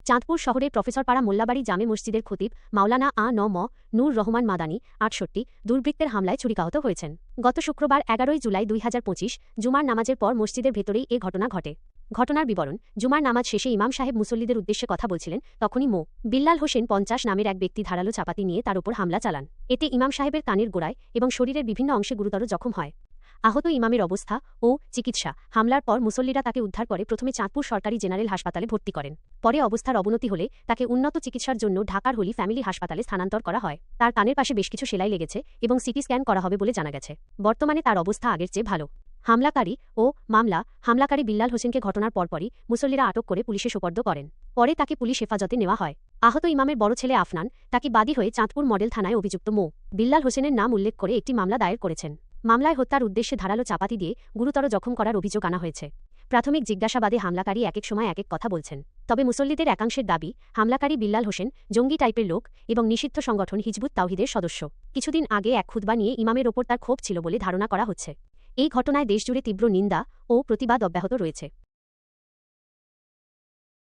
চাঁদপুর শহরের প্রফেসরপাড়া মোল্লাবাড়ি জামে মসজিদের খতিব মাওলানা আ.ন.ম. নূর রহমান মাদানী ৬৮ দুর্বৃত্তের হামলায় ছুরিকাহত হয়েছেন। গত শুক্রবার ১১ জুলাই ২০২৫ জুমার নামাজের পর মসজিদের ভেতরেই এ ঘটনা ঘটে। ঘটনার বিবরণ: জুমার নামাজ শেষে ইমাম সাহেব মুসল্লিদের উদ্দেশ্যে কথা বলছিলেন, তখনই মো. বিল্লাল হোসেন ৫০ নামের এক ব্যক্তি ধারালো চাপাতি নিয়ে তার উপর হামলা চালান। এতে ইমাম সাহেবের কানের গোড়ায় এবং শরীরের বিভিন্ন অংশে গুরুতর জখম হয়। আহত ইমামের অবস্থা ও চিকিৎসা: হামলার পর মুসল্লিরা তাকে উদ্ধার করে প্রথমে চাঁদপুর সরকারি জেনারেল হাসপাতালে ভর্তি করেন। পরে অবস্থার অবনতি হলে তাকে উন্নত চিকিৎসার জন্য ঢাকার হোলি ফ্যামিলি হাসপাতালে স্থানান্তর করা হয়। তার কানের পাশে বেশ কিছু সেলাই লেগেছে এবং সিটি স্ক্যান করা হবে বলে জানা গেছে। বর্তমানে তার অবস্থা আগের চেয়ে ভালো। হামলাকারী ও মামলা: হামলাকারী বিল্লাল হোসেনকে ঘটনার পরপরই মুসল্লিরা আটক করে পুলিশে সোপর্দ করেন। পরে তাকে পুলিশ হেফাজতে নেওয়া হয়। আহত ইমামের বড় ছেলে আফনান তাকে বাদী হয়ে চাঁদপুর মডেল থানায় অভিযুক্ত মো. বিল্লাল হোসেনের নাম উল্লেখ করে একটি মামলা দায়ের করেছেন। মামলায় হত্যার উদ্দেশ্যে ধারালো চাপাতি দিয়ে গুরুতর জখম করার অভিযোগ আনা হয়েছে। প্রাথমিক জিজ্ঞাসাবাদে হামলাকারী একেক সময় একেক কথা বলছেন। তবে মুসল্লিদের একাংশের দাবি, হামলাকারী বিল্লাল হোসেন জঙ্গি টাইপের লোক এবং নিষিদ্ধ সংগঠন হিজবুত তাওহিদের সদস্য। কিছুদিন আগে এক খুতবা নিয়ে ইমামের ওপর তার ক্ষোভ ছিল বলে ধারণা করা হচ্ছে। এই ঘটনায় দেশজুড়ে তীব্র নিন্দা ও প্রতিবাদ অব্যাহত রয়েছে।